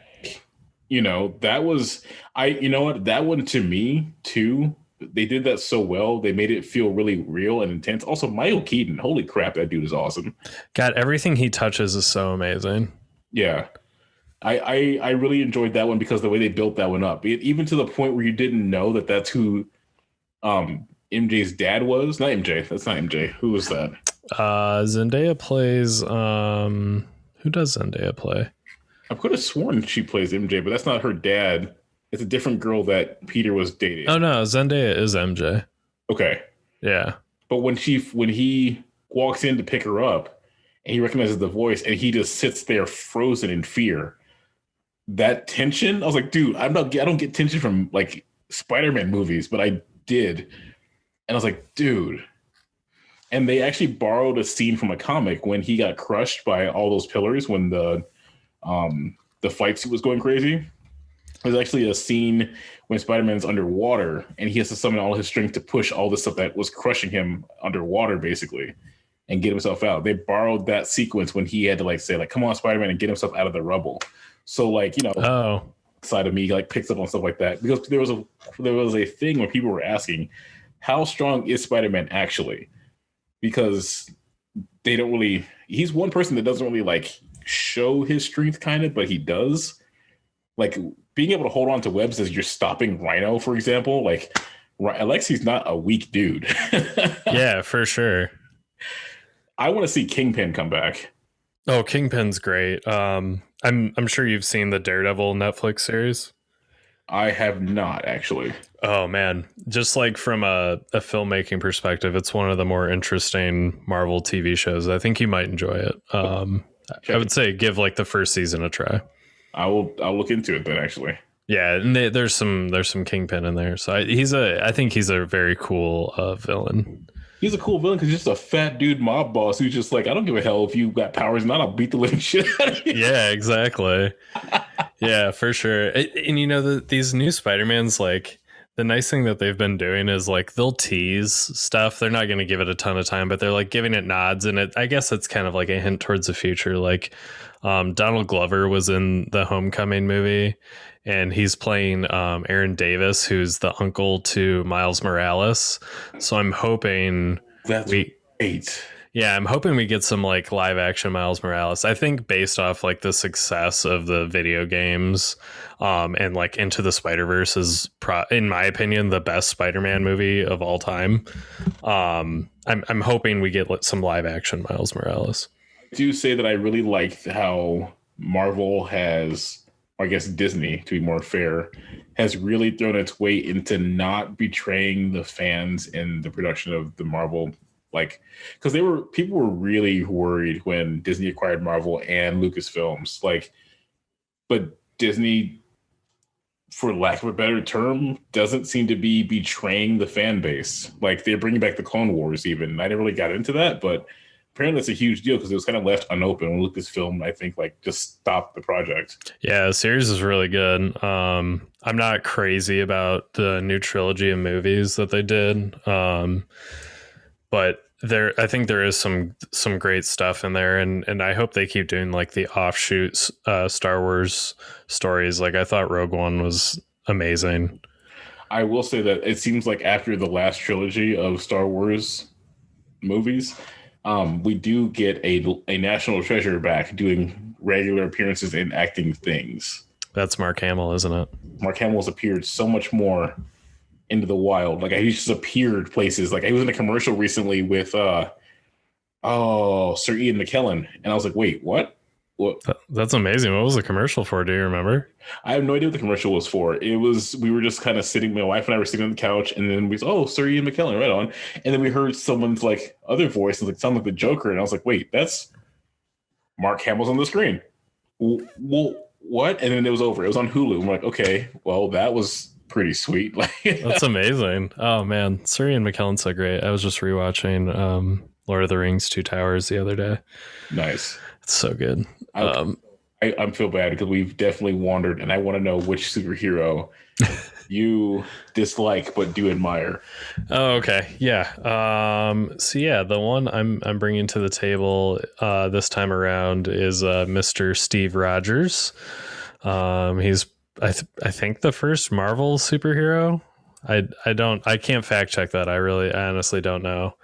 That was that one to me too. They did that so well. They made it feel really real and intense. Also, Michael Keaton, holy crap, that dude is awesome. God, everything he touches is so amazing. Yeah. I really enjoyed that one because the way they built that one up, even to the point where you didn't know that that's who MJ's dad was. Not MJ. That's not MJ. Who was that? Zendaya plays. Who does Zendaya play? I could have sworn she plays MJ, but that's not her dad. It's a different girl that Peter was dating. Oh no, Zendaya is MJ. Okay. Yeah. But when he walks in to pick her up, and he recognizes the voice, and he just sits there frozen in fear. That tension, I was like, dude, I don't get tension from like Spider-Man movies, but I did. And I was like, dude. And they actually borrowed a scene from a comic when he got crushed by all those pillars when the the fight suit was going crazy. There's actually a scene when Spider-Man's underwater and he has to summon all his strength to push all the stuff that was crushing him underwater, basically, and get himself out. They borrowed that sequence when he had to like say like, "Come on, Spider-Man," and get himself out of the rubble. So like, you know, side of me like picks up on stuff like that because there was a thing where people were asking, how strong is Spider-Man actually? Because they don't really. He's one person that doesn't really like show his strength, kind of, but he does. Like being able to hold on to webs as you're stopping Rhino, for example. Like Alexi's not a weak dude. Yeah, for sure. I want to see Kingpin come back. Oh, Kingpin's great. I'm sure you've seen the Daredevil Netflix series. I have not, actually. Oh man, just like from a filmmaking perspective, it's one of the more interesting Marvel TV shows. I think you might enjoy it. I would say give like the first season a try. I'll look into it then, actually. Yeah, and there's some Kingpin in there, so I think he's a very cool villain. He's a cool villain because he's just a fat dude mob boss who's just like, I don't give a hell if you got powers or not, I'll beat the living shit out of you. Yeah, exactly. Yeah, for sure. And you know, these new Spider-Mans, like, the nice thing that they've been doing is like they'll tease stuff. They're not going to give it a ton of time, but they're like giving it nods, and I guess it's kind of like a hint towards the future. Like Donald Glover was in the Homecoming movie, and he's playing Aaron Davis, who's the uncle to Miles Morales. So I'm hoping that's great. Yeah, I'm hoping we get some like live action Miles Morales. I think based off like the success of the video games, and like Into the Spider-Verse is in my opinion the best Spider-Man movie of all time. I'm hoping we get some live action Miles Morales. I do say that I really liked how Marvel has, or I guess Disney, to be more fair, has really thrown its weight into not betraying the fans in the production of the Marvel. Like, because people were really worried when Disney acquired Marvel and Lucasfilms. Like, but Disney, for lack of a better term, doesn't seem to be betraying the fan base. Like, they're bringing back the Clone Wars even. I never really got into that, but apparently it's a huge deal because it was kind of left unopened when Lucasfilm, I think, like just stopped the project. Yeah, the series is really good. I'm not crazy about the new trilogy of movies that they did. But I think there is some great stuff in there, and I hope they keep doing like the offshoots Star Wars stories. Like I thought Rogue One was amazing. I will say that it seems like after the last trilogy of Star Wars movies, we do get a national treasure back doing regular appearances and acting things. That's Mark Hamill, isn't it? Mark Hamill's appeared so much more into the wild. Like he just appeared places. Like he was in a commercial recently with Sir Ian McKellen, and I was like, wait, what? That's amazing. What was the commercial for? Do you remember? I have no idea what the commercial was for. We were just kind of sitting, my wife and I were sitting on the couch, and then we said, Sir Ian McKellen, right on. And then we heard someone's like other voice, like sound like the Joker, and I was like, wait, that's Mark Hamill's on the screen. Well, what? And then it was over. It was on Hulu. I'm like, okay, well, that was pretty sweet. That's amazing. Oh man, Sir Ian McKellen's so great. I was just rewatching Lord of the Rings: Two Towers the other day. Nice. It's so good. I feel bad because we've definitely wandered, and I want to know which superhero you dislike but do admire. Oh, okay. Yeah. So yeah, the one I'm bringing to the table this time around is Mr. Steve Rogers. He's I think the first Marvel superhero. I can't fact check that. I honestly don't know.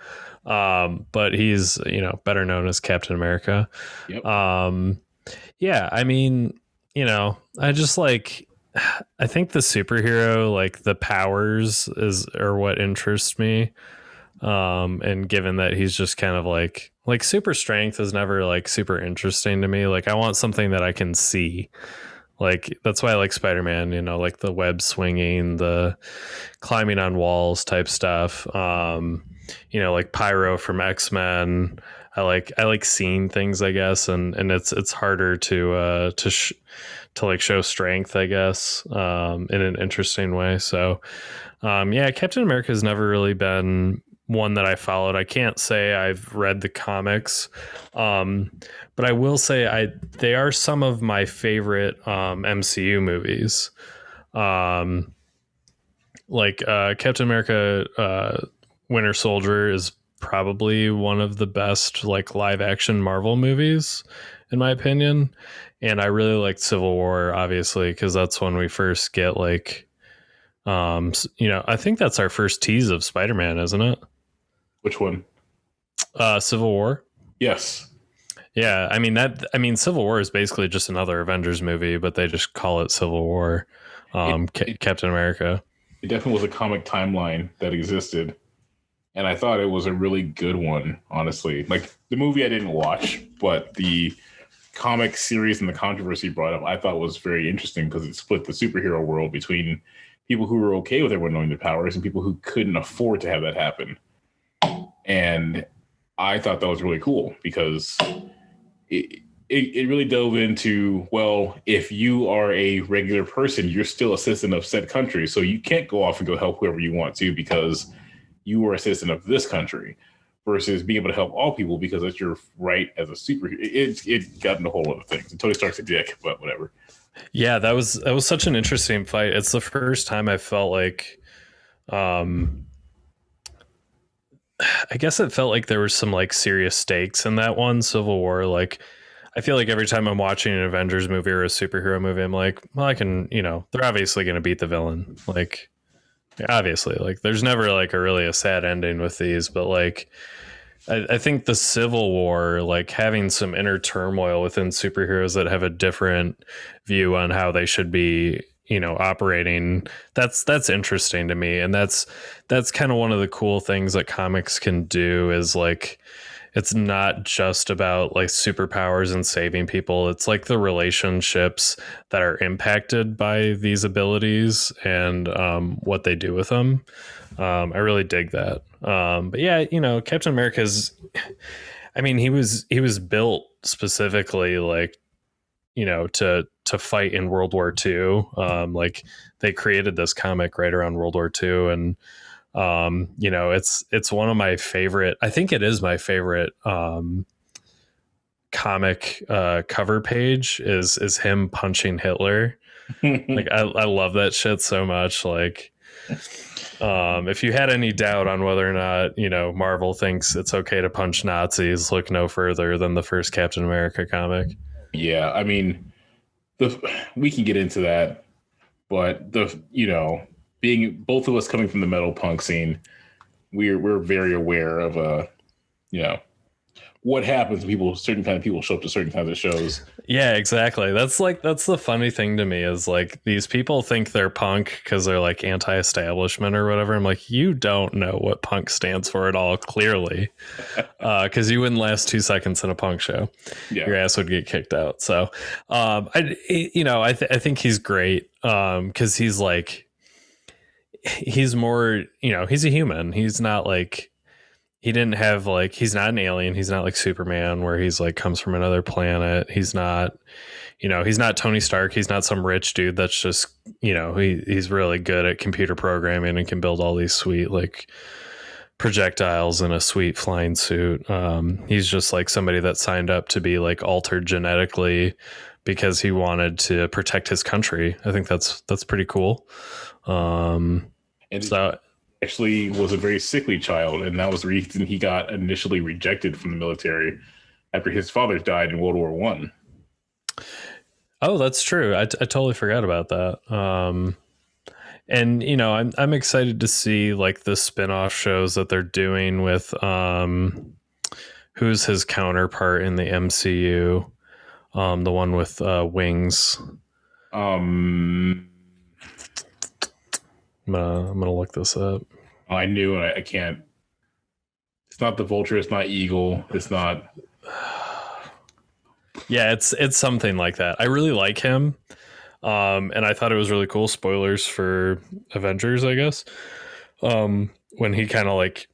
But he's, better known as Captain America. Yep. Yeah, I mean, I just like, I think the superhero, like the powers are what interests me. And given that he's just kind of like super strength is never like super interesting to me. Like I want something that I can see. Like that's why I like Spider-Man, like the web swinging, the climbing on walls type stuff. Like Pyro from X-Men. I like seeing things, I guess, and it's harder to like show strength, I guess, in an interesting way. So, yeah, Captain America has never really been one that I followed. I can't say I've read the comics, but I will say they are some of my favorite MCU movies. Um, like Captain America, Winter Soldier is probably one of the best like live action Marvel movies, in my opinion. And I really liked Civil War, obviously, because that's when we first get like, I think that's our first tease of Spider-Man, isn't it? Which one? Civil War. Yes. Yeah, Civil War is basically just another Avengers movie, but they just call it Civil War. Captain America. It definitely was a comic timeline that existed, and I thought it was a really good one, honestly. Like, the movie I didn't watch, but the comic series and the controversy brought up, I thought was very interesting because it split the superhero world between people who were okay with everyone knowing their powers and people who couldn't afford to have that happen. And I thought that was really cool because it really dove into, well, if you are a regular person, you're still a citizen of said country. So you can't go off and go help whoever you want to because you are a citizen of this country, versus being able to help all people because that's your right as a superhero. It got into a whole other things. And Tony Stark's a dick, but whatever. Yeah, that was such an interesting fight. It's the first time I felt like, I guess it felt like there was some like serious stakes in that one, Civil War. Like, I feel like every time I'm watching an Avengers movie or a superhero movie, I'm like, well, I can, they're obviously going to beat the villain. Like, obviously, like there's never like a sad ending with these, but like, I think the Civil War, like having some inner turmoil within superheroes that have a different view on how they should be, operating, that's interesting to me. And that's kind of one of the cool things that comics can do is like, it's not just about like superpowers and saving people. It's like the relationships that are impacted by these abilities and what they do with them. I really dig that. But yeah, Captain America's, he was built specifically like, to fight in World War II. Like they created this comic right around World War II, and it's one of my favorite. I think it is my favorite comic cover page is him punching Hitler. Like I love that shit so much. Like if you had any doubt on whether or not Marvel thinks it's okay to punch Nazis, look no further than the first Captain America comic. Yeah, we can get into that, but being both of us coming from the metal punk scene, we're very aware of what happens when certain kind of people show up to certain kinds of shows. Yeah, exactly. That's the funny thing to me is like these people think they're punk because they're like anti-establishment or whatever. I'm like, you don't know what punk stands for at all, clearly, because you wouldn't last 2 seconds in a punk show. Yeah. Your ass would get kicked out. So, I think he's great because he's like, he's more, he's a human. He's not like. He didn't have like, he's not an alien. He's not like Superman where he's like comes from another planet. He's not, he's not Tony Stark. He's not some rich dude that's just, he's really good at computer programming and can build all these sweet like projectiles in a sweet flying suit. He's just like somebody that signed up to be like altered genetically because he wanted to protect his country. I think that's pretty cool. Actually was a very sickly child, and that was the reason he got initially rejected from the military after his father died in World War One. Oh, that's true. I totally forgot about that. And I'm excited to see like the spin-off shows that they're doing with who's his counterpart in the MCU, the one with wings. I'm gonna look this up. I knew I can't. It's not the Vulture. It's not Eagle. It's not. Yeah, it's something like that. I really like him, and I thought it was really cool. Spoilers for Avengers, I guess. When he kind of like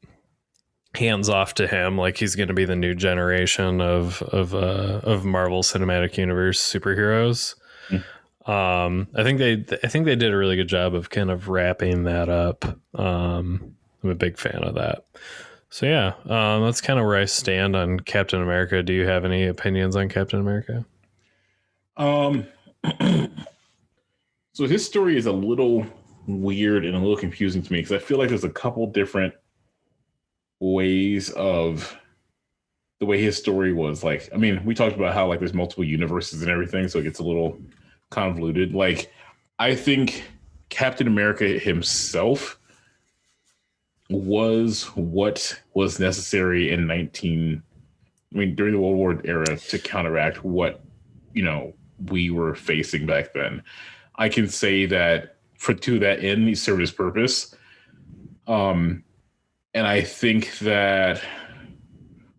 hands off to him, like he's going to be the new generation of Marvel Cinematic Universe superheroes. Mm. I think they did a really good job of kind of wrapping that up. I'm a big fan of that. So yeah, that's kind of where I stand on Captain America. Do you have any opinions on Captain America? Um, so his story is a little weird and a little confusing to me because I feel like there's a couple different ways of the way his story was. Like, I mean, we talked about how like there's multiple universes and everything, so it gets a little convoluted. Like, I think Captain America himself was what was necessary in during the World War era to counteract what, we were facing back then. I can say that to that end, he served his purpose. And I think that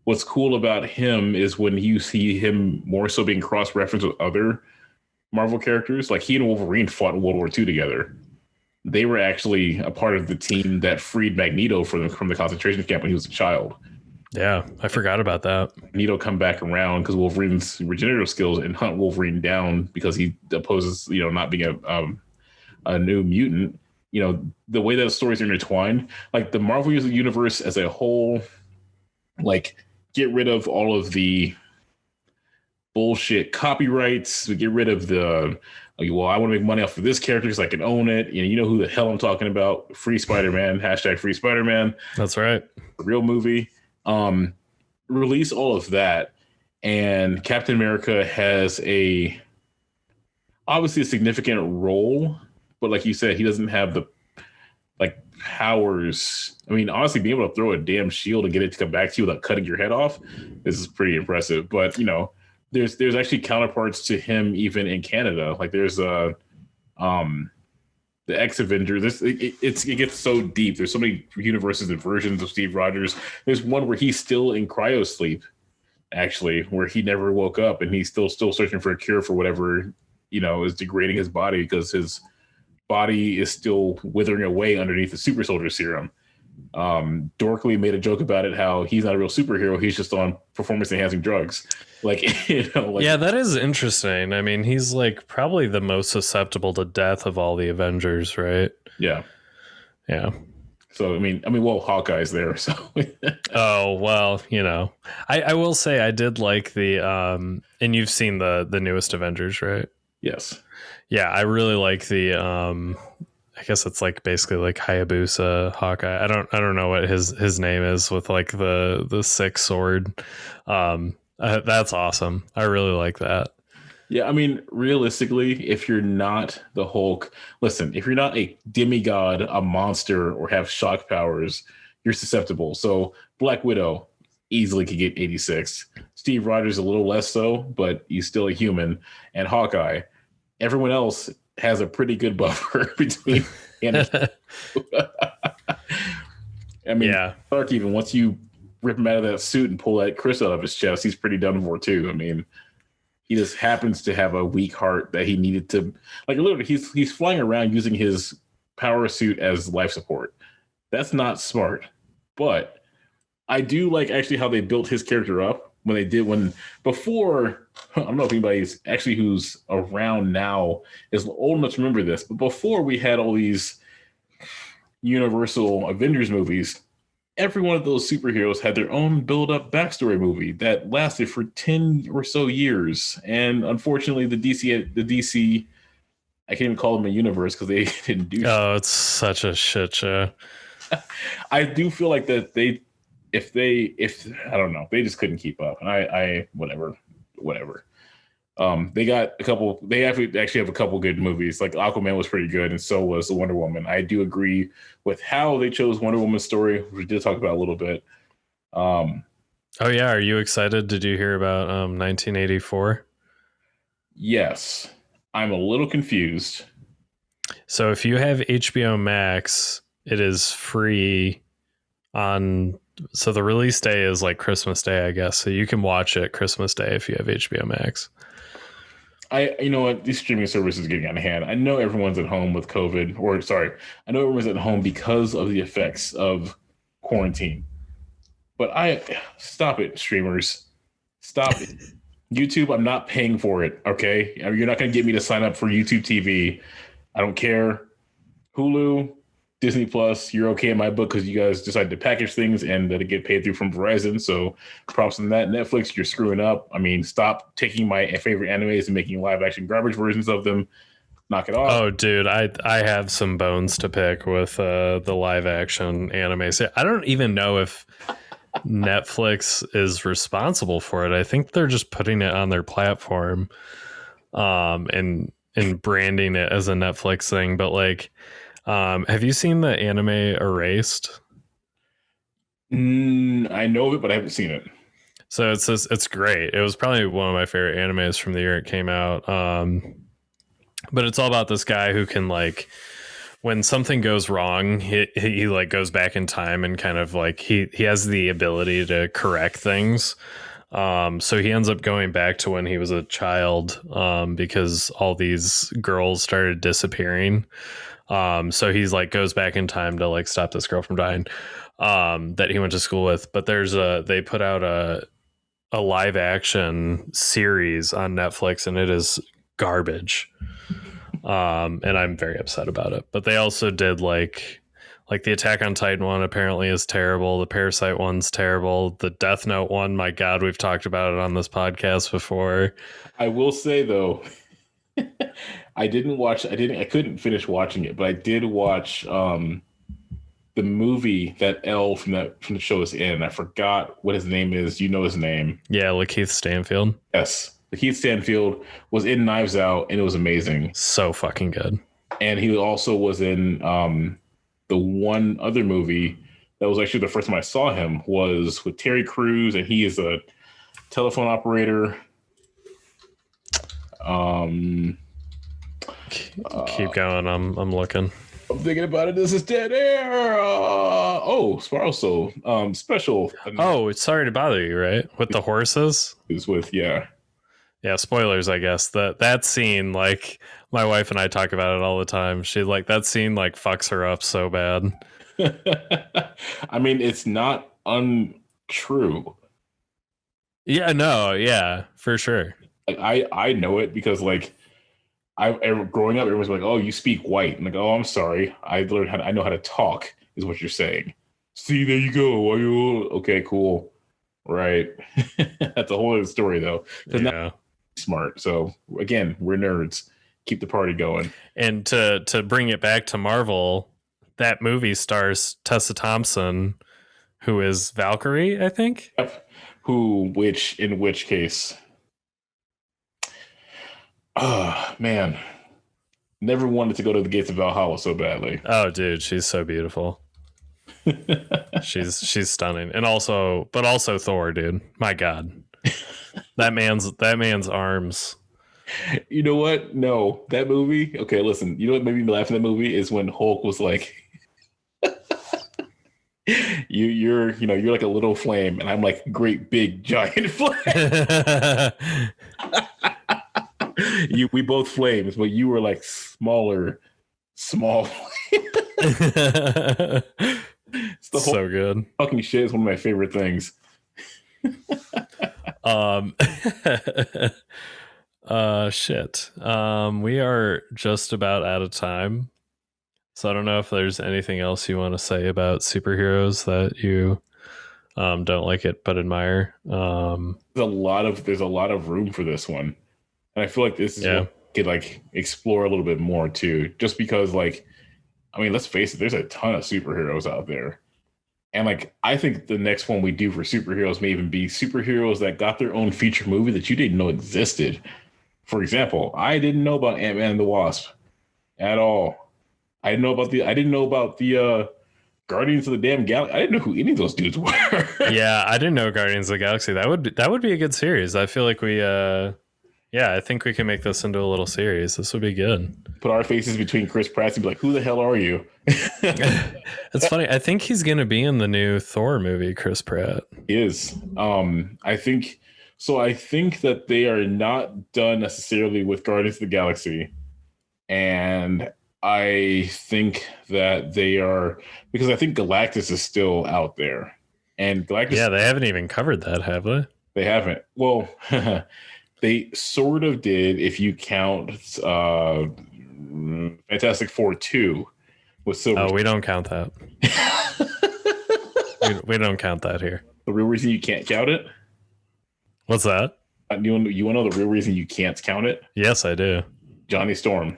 what's cool about him is when you see him more so being cross-referenced with other Marvel characters, like he and Wolverine fought in World War II together. They were actually a part of the team that freed Magneto from the concentration camp when he was a child. Yeah, I forgot about that. Magneto come back around because Wolverine's regenerative skills and hunt Wolverine down because he opposes, not being a new mutant. The way that the stories are intertwined, like the Marvel universe as a whole, like get rid of all of the bullshit copyrights, get rid of the I want to make money off of this character because I can own it. You know who the hell I'm talking about. Free Spider-Man, #Free Spider-Man. That's right. A real movie. Release all of that. And Captain America has obviously a significant role, but like you said, he doesn't have the powers. I mean, honestly, being able to throw a damn shield and get it to come back to you without cutting your head off, this is pretty impressive. But there's actually counterparts to him even in Canada. Like there's the Ex-Avenger. It gets so deep. There's so many universes and versions of Steve Rogers. There's one where he's still in cryosleep, actually, where he never woke up and he's still searching for a cure for whatever is degrading his body because his body is still withering away underneath the super soldier serum. Dorkly made a joke about it, how he's not a real superhero, he's just on performance enhancing drugs. Yeah, that is interesting. I mean, he's like probably the most susceptible to death of all the Avengers, right? Yeah. So I mean, well, Hawkeye's there, so. Oh well, I will say I did like the and you've seen the newest Avengers, right? Yes. Yeah, I really like the I guess it's like basically like Hayabusa Hawkeye. I don't know what his name is with like the sick sword. That's awesome. I really like that. Yeah, I mean, realistically, if you're not the Hulk, listen, if you're not a demigod, a monster, or have shock powers, you're susceptible. So Black Widow easily could get 86. Steve Rogers a little less so, but he's still a human. And Hawkeye, everyone else has a pretty good buffer between and I mean, yeah. Stark, even once you rip him out of that suit and pull that crystal out of his chest, he's pretty done for too. I mean, he just happens to have a weak heart that he needed to, like, literally he's flying around using his power suit as life support. That's not smart, but I do like actually how they built his character up before. I don't know if anybody's actually who's around now is old enough to remember this, but before we had all these Universal Avengers movies, every one of those superheroes had their own build-up backstory movie that lasted for 10 or so years. And unfortunately, the DC, I can't even call them a universe because they didn't do. Oh, it's such a shit show. I do feel like that if I don't know, they just couldn't keep up. And I whatever. They got a couple. They actually have a couple good movies. Like Aquaman was pretty good, and so was Wonder Woman. I do agree with how they chose Wonder Woman's story, which we did talk about a little bit. Oh yeah, are you excited? Did you hear about 1984? Yes, I'm a little confused. So if you have HBO Max, it is free on. So the release day is like Christmas Day, I guess. So you can watch it Christmas Day if you have HBO Max. You know what? These streaming services are getting out of hand. I know everyone's at home with COVID, I know everyone's at home because of the effects of quarantine. But stop it, streamers. Stop it. YouTube, I'm not paying for it, okay? You're not going to get me to sign up for YouTube TV. I don't care. Hulu, Disney Plus, you're okay in my book because you guys decided to package things and that it get paid through from Verizon. So props on that. Netflix, you're screwing up. I mean, stop taking my favorite animes and making live action garbage versions of them. Knock it off. Oh, dude, I have some bones to pick with the live action anime. So I don't even know if Netflix is responsible for it. I think they're just putting it on their platform, and branding it as a Netflix thing. But like, have you seen the anime Erased? I know of it, but I haven't seen it. So it's great. It was probably one of my favorite animes from the year it came out. But it's all about this guy who can, like, when something goes wrong, he like goes back in time and kind of like he has the ability to correct things. So he ends up going back to when he was a child, because all these girls started disappearing. So he's like goes back in time to like stop this girl from dying, that he went to school with. But they put out a live action series on Netflix, and it is garbage. And I'm very upset about it. But they also did like the Attack on Titan one apparently is terrible. The Parasite one's terrible. The Death Note one, my God, we've talked about it on this podcast before. I will say though, I couldn't finish watching it, but I did watch the movie that L from the show is in. I forgot what his name is. You know his name. Yeah, Lakeith Stanfield. Yes. Keith Stanfield was in Knives Out, and it was amazing. So fucking good. And he also was in the one other movie that was actually the first time I saw him was with Terry Crews, and he is a telephone operator. Keep going. I'm looking. I'm thinking about it. This is dead air. Also, special. Oh, it's Sorry to Bother You, right? With the horses. Is with Yeah, spoilers, I guess. That scene, like, my wife and I talk about it all the time. She like that scene like fucks her up so bad. I mean, it's not untrue. Yeah, no, yeah, for sure. Like, I know it because like growing up, everyone's like, "Oh, you speak white." I'm like, "Oh, I'm sorry. I know how to talk." Is what you're saying. See, there you go. Are you okay? Cool. Right. That's a whole other story though. Yeah. Smart. So again, we're nerds. Keep the party going. And to bring it back to Marvel, that movie stars Tessa Thompson, who is Valkyrie, I think. Yep. In which case? Oh man, never wanted to go to the gates of Valhalla so badly. Oh, dude, she's so beautiful. she's stunning, and also Thor, dude. My God. That man's arms. You know what? No, that movie. Okay, listen. You know what made me laugh in that movie is when Hulk was like, "You're like a little flame, and I'm like great big giant flame." We both flames, but you were like small. So good. Fucking shit is one of my favorite things. Shit. We are just about out of time. So I don't know if there's anything else you want to say about superheroes that you don't like it but admire. There's a lot of room for this one. And I feel like this is what we could like explore a little bit more too. Just because like, I mean, let's face it, there's a ton of superheroes out there. And like, I think the next one we do for superheroes may even be superheroes that got their own feature movie that you didn't know existed. For example, I didn't know about Ant-Man and the Wasp at all. I didn't know about the Guardians of the damn Galaxy. I didn't know who any of those dudes were. Yeah, I didn't know Guardians of the Galaxy. That would be a good series. I feel like I think we can make this into a little series. This would be good. Put our faces between Chris Pratt and be like, "Who the hell are you?" It's funny. I think he's going to be in the new Thor movie, Chris Pratt. He is. I think so. I think that they are not done necessarily with Guardians of the Galaxy. And I think that they are, because I think Galactus is still out there. And Galactus. Yeah, they haven't even covered that, have they? They haven't. Well, they sort of did if you count Fantastic Four 2. with Silver. Oh, we don't count that. we don't count that here. The real reason you can't count it? What's that? You want to know the real reason you can't count it? Yes, I do. Johnny Storm.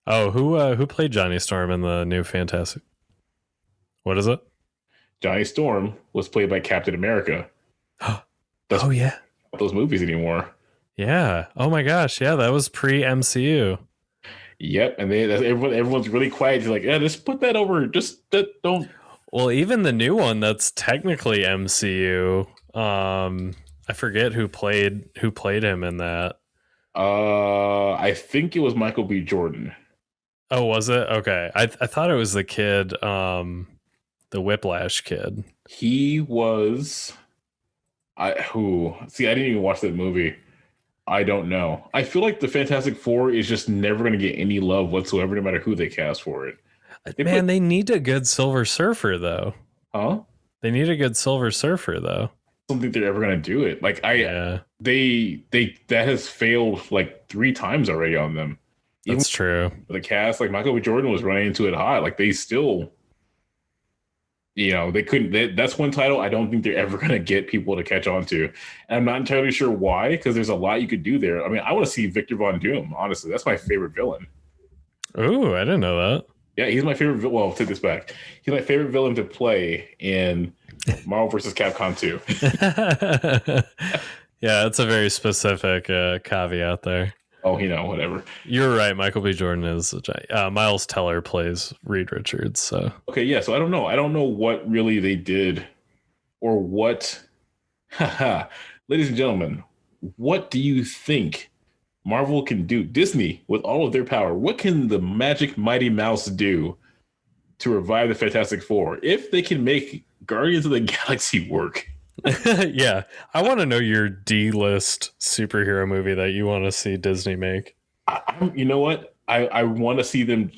Oh, who played Johnny Storm in the new Fantastic? What is it? Johnny Storm was played by Captain America. Oh yeah, those movies anymore. Yeah. Oh my gosh. Yeah, that was pre-MCU. Yep, and everyone's really quiet. He's like, yeah, just put that over. Just don't. Well, even the new one that's technically MCU. I forget who played him in that. I think it was Michael B. Jordan. Oh, was it? Okay. I thought it was the kid, the Whiplash kid. He was. I didn't even watch that movie. I don't know. I feel like the Fantastic Four is just never going to get any love whatsoever, no matter who they cast for it. They need a good Silver Surfer, though. Huh? They need a good Silver Surfer, though. I don't think they're ever going to do it. Like they that has failed like 3 times already on them. That's true. The cast, like Michael B. Jordan, was running into it hot. Like they still, they couldn't. That's one title I don't think they're ever going to get people to catch on to. And I'm not entirely sure why, because there's a lot you could do there. I mean, I want to see Victor Von Doom. Honestly, that's my favorite villain. Ooh, I didn't know that. Yeah, he's my favorite. Well, I'll take this back. He's my favorite villain to play in Marvel vs. Capcom 2. Yeah, it's a very specific caveat there. Oh, whatever. You're right. Michael B. Jordan is Miles Teller plays Reed Richards. So okay, yeah. So I don't know. I don't know what really they did, or what. Ladies and gentlemen, what do you think Marvel can do? Disney, with all of their power, what can the magic Mighty Mouse do to revive the Fantastic Four if they can make Guardians of the Galaxy work? Yeah, I want to know your D-list superhero movie that you want to see Disney make. You know what? I want to see them.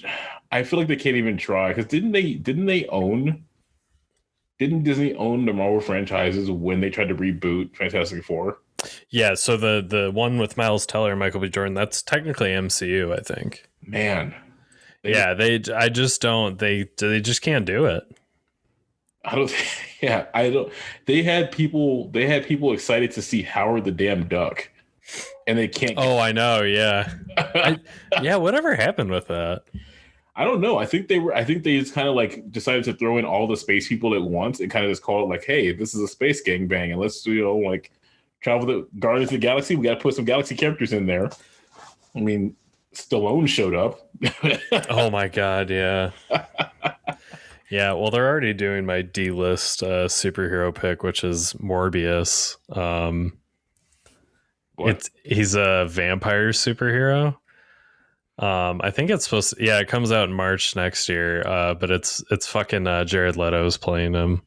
I feel like they can't even try, because didn't Disney own the Marvel franchises when they tried to reboot Fantastic Four? Yeah, so the one with Miles Teller and Michael B. Jordan, that's technically MCU, I think. Man, they just can't do it. I don't. Yeah, I don't. They had people excited to see Howard the Damn Duck, and they can't. Oh, I know. Yeah, whatever happened with that? I don't know. I think they just kind of like decided to throw in all the space people at once and kind of just call it like, hey, this is a space gangbang, and let's like travel the Guardians of the Galaxy. We got to put some Galaxy characters in there. I mean, Stallone showed up. Oh my god, yeah. Yeah, well, they're already doing my D-list superhero pick, which is Morbius. He's a vampire superhero. I think it's supposed to, it comes out in March next year, but it's fucking Jared Leto's playing him.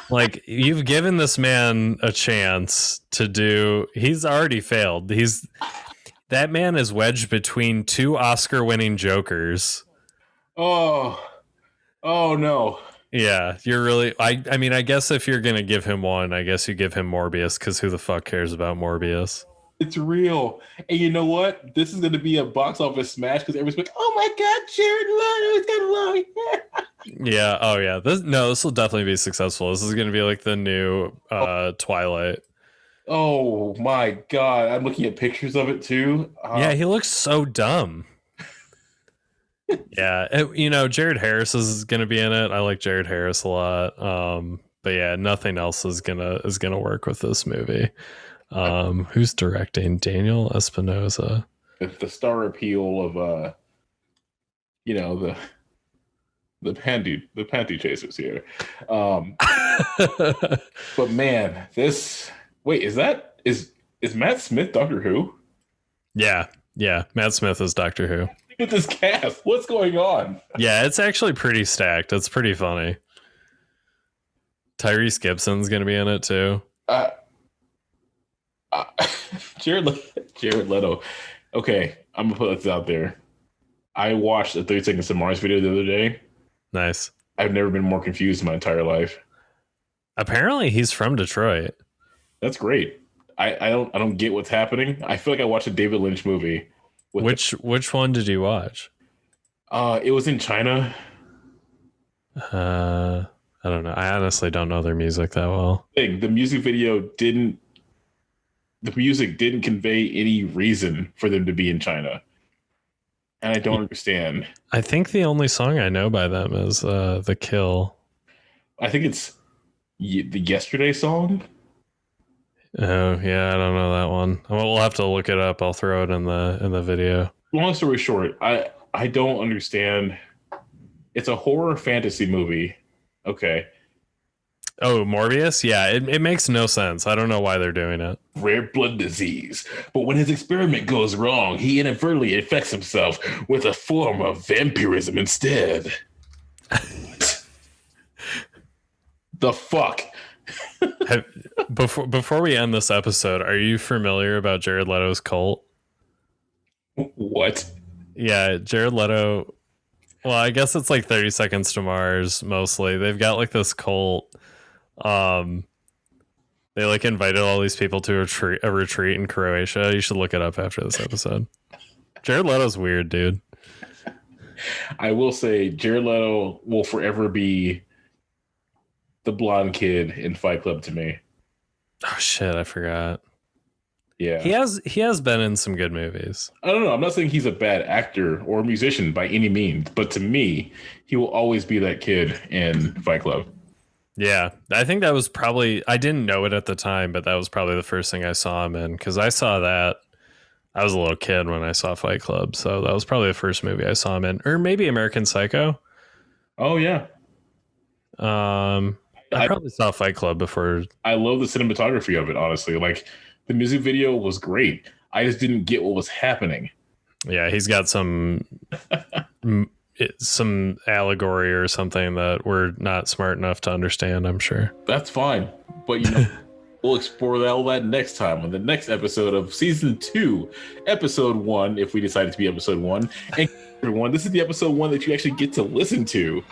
Like, you've given this man a chance to do, he's already failed. That man is wedged between 2 Oscar-winning Jokers. Oh no. Yeah, you're really. I mean, I guess if you're gonna give him one, I guess you give him Morbius, because who the fuck cares about Morbius? It's real. And you know what? This is gonna be a box office smash, because everybody's like, "Oh my god, Jared Leto is gonna love." Yeah. Oh yeah. This will definitely be successful. This is gonna be like the new Twilight. Oh my god, I'm looking at pictures of it too. Yeah, he looks so dumb. Yeah, Jared Harris is gonna be in it. I like Jared Harris a lot. But yeah, nothing else is gonna work with this movie. Who's directing? Daniel Espinosa. The star appeal of the panty chasers here. But man, is Matt Smith Doctor Who? Yeah, Matt Smith is Doctor Who. With this cast, what's going on? Yeah, it's actually pretty stacked. It's pretty funny. Tyrese Gibson's gonna be in it too. Jared Leto. Okay, I'm gonna put this out there. I watched a 30 Seconds to Mars video the other day. Nice. I've never been more confused in my entire life. Apparently, he's from Detroit. That's great. I don't get what's happening. I feel like I watched a David Lynch movie. Which one did you watch? It was in China. I don't know. I honestly don't know their music that well. The music video didn't. The music didn't convey any reason for them to be in China, and I don't understand. I think the only song I know by them is "The Kill." I think it's the Yesterday song. Oh yeah, I don't know that one. We'll have to look it up. I'll throw it in the video. Long story short, I don't understand. It's a horror fantasy movie. Okay. Oh, Morbius? Yeah, it makes no sense. I don't know why they're doing it. Rare blood disease. But when his experiment goes wrong, he inadvertently infects himself with a form of vampirism instead. The fuck? Before we end this episode, are you familiar about Jared Leto's cult? What? Yeah, Jared Leto. Well, I guess it's like 30 Seconds to Mars mostly. They've got like this cult. They like invited all these people to a retreat in Croatia. You should look it up after this episode. Jared Leto's weird, dude. I will say Jared Leto will forever be the blonde kid in Fight Club to me. Oh shit, I forgot. Yeah. He has been in some good movies. I don't know. I'm not saying he's a bad actor or musician by any means, but to me, he will always be that kid in Fight Club. Yeah, I think that was probably, I didn't know it at the time, but that was probably the first thing I saw him in, because I saw that. I was a little kid when I saw Fight Club, so that was probably the first movie I saw him in, or maybe American Psycho. Oh yeah. I probably saw Fight Club before. I love the cinematography of it, honestly. Like, the music video was great. I just didn't get what was happening. Yeah, he's got some allegory or something that we're not smart enough to understand, I'm sure. That's fine. But, we'll explore all that next time on the next episode of Season 2, Episode 1, if we decide it to be Episode 1. And everyone, this is the Episode 1 that you actually get to listen to.